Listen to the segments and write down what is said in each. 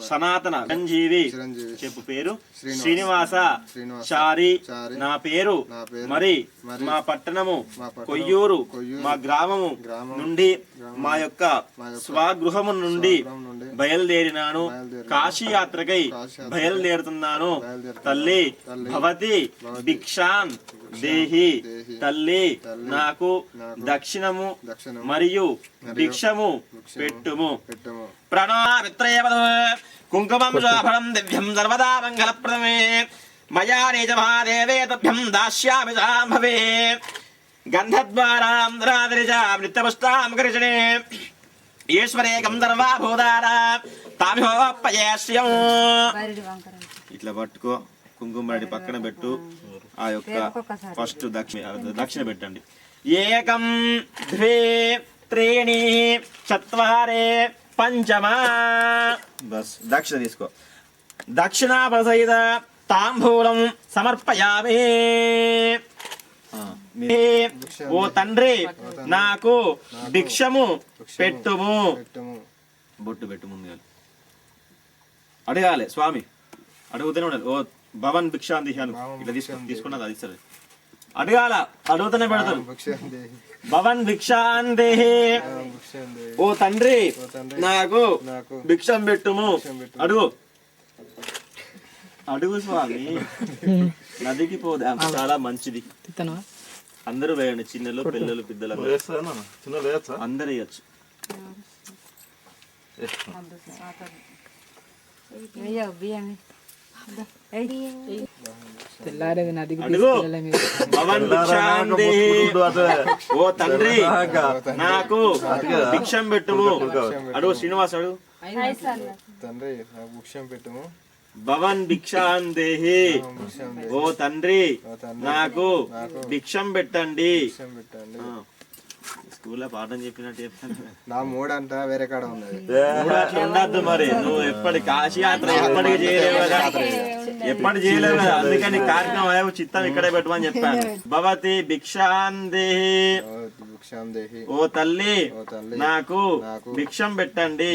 సనాతన చిరంజీవి చెప్పు పేరు శ్రీనివాస చారి నా పేరు మరి మా పట్టణము కొయ్యూరు మా గ్రామము నుండి మా యొక్క స్వగృహము నుండి బయలుదేరినాను కాశీ యాత్రకై బయలుదేరుతున్నాను తల్లి భవతి భిక్షాం దేహి తల్లి నాకు దక్షిణము మరియు భిక్షము పెట్టుము ప్రణామిత్రేవదు కుంకుమం శోభనం దివ్యం సర్వదా మంగళప్రదమే మయా నిజమహాదేవే తభ్యం దాస్యామి సాంభవే గంధద్వారాం ధరాధరిజాం నిత్యపుష్టాం కరిషణే ఈశ్వరేకం సర్వాభూతారా తామిహోపయేష్యం ఇట్లా పట్టుకో కుంకుమ రెడ్డి పక్కన పెట్టు ఆ యొక్క ఫస్ట్ దక్షిణ పెట్టండి ఏకం ద్వే త్రీణి చత్వారే పంచమా బస్ దక్షిణ తీసుకో దక్షిణాపసహిత తాంబూలం సమర్పయామి ఓ తండ్రి నాకు భిక్షము పెట్టుము బొట్టు పెట్టు ముందుగా అడగాలి స్వామి అడుగుతూనే ఉండాలి ఓ భవన్ భిక్షాందేహి ఇట్లా తీసుకున్నది అది సరే అడగాల అడుగుతూనే పెడతారు భవన్ భిక్షాందేహి ఓ తండ్రి నాకు భిక్షం పెట్టుము అడుగు అడుగు స్వామి నదికి పోదా చాలా మంచిది అందరూ వేయండి చిన్నలు పిల్లలు పెద్దలు అందరు వేయచ్చు ఓ తండ్రి నాకు భిక్షం పెట్టుము అడుగు శ్రీనివాస్ అడుగు తండ్రి నాకు భిక్షం పెట్టుము భవన్ భిక్షాందేహి ఓ తండ్రి నాకు భిక్షం పెట్టండి స్కూల్లో పాఠం చెప్పినట్టు చెప్తాను నా మూడంట వేరే కాడ ఉన్నది ఉండద్దు మరి నువ్వు ఎప్పటి కాశీ యాత్ర ఎప్పటికి చేయలేవు కదా ఎప్పటి చేయలేవు కదా అందుకని కార్యక్రమం చిత్తం ఇక్కడే పెట్టమని చెప్పాను భవతి భిక్షాందేహి ఓ తల్లి నాకు భిక్షం పెట్టండి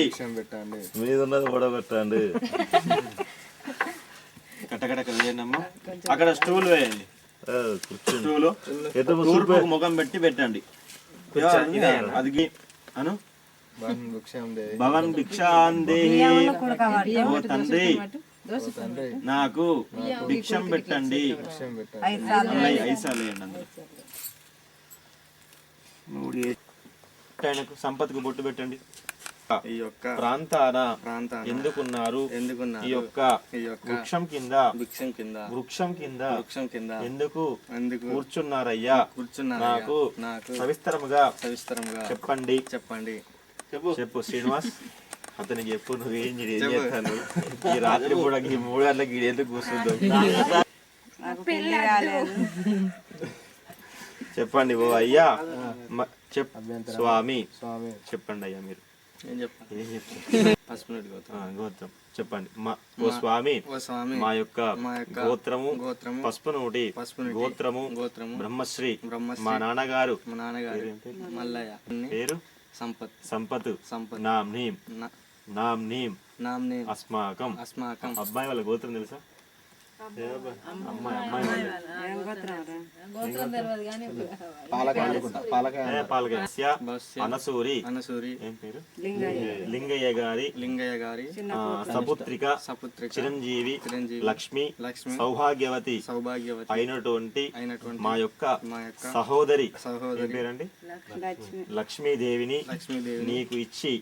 మీదున్నది కూడా పెట్టండి కట్టకడక వేయండమ్మా అక్కడ స్టూల్ వేయండి స్టూలు తూర్పుకు ముఖం పెట్టి పెట్టండి అది అను భవన్ భిక్షాందేహి ఓ తండ్రి నాకు భిక్షం పెట్టండి ఐసాలు వేయండి అందరూ సంపత్కు బొట్టు పెట్టండి ఈ యొక్క ప్రాంతాన ఎందుకున్నారు ఈ యొక్క వృక్షం కింద ఎందుకు కూర్చున్నారయ్యా నాకు సవిస్తరముగా చెప్పండి చెప్పు శ్రీనివాస్ అతనికి చెప్పు నువ్వేం చేస్తాను ఈ రాత్రి కూడా ఈ 3 గంటలకి ఎందుకు కూర్చుంటావు చెప్పండి ఓ అయ్యా స్వామి చెప్పండి అయ్యా మీరు గోత్రం చెప్పండి ఓ స్వామి మా యొక్క గోత్రము పసుపు నోటి గోత్రము బ్రహ్మశ్రీ మా నాన్నగారు పేరు సంపత్ నామ్ నీం అస్మాకం అబ్బాయి వాళ్ళ గోత్రం తెలుసా అనసూరి లింగయ్య గారి సపుత్రిక చిరంజీవి లక్ష్మి సౌభాగ్యవతి అయినటువంటి మా యొక్క సహోదరి పేరండి లక్ష్మీదేవిని నీకు ఇచ్చి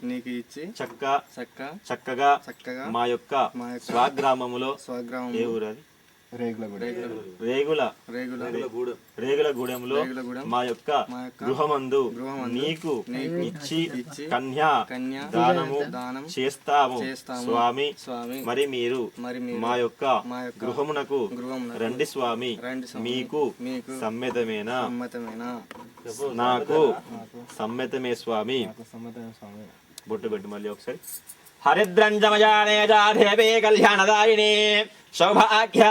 చక్కగా మా యొక్క స్వగ్రామములో ఏ ఊరు అది రేగులగూడెంలో మా యొక్క గృహమందు నీకు ఇచ్చి కన్యా దానము చేస్తాము స్వామి మరి మీరు మా యొక్క గృహమునకు రండి స్వామి మీకు సమ్మతమేనా నాకు సమ్మతమే స్వామి బొట్టు పెట్టు మళ్ళీ ఒకసారి హరిద్రంజమయానే జాధేవే కళ్యాణదాయినే సౌభాగ్య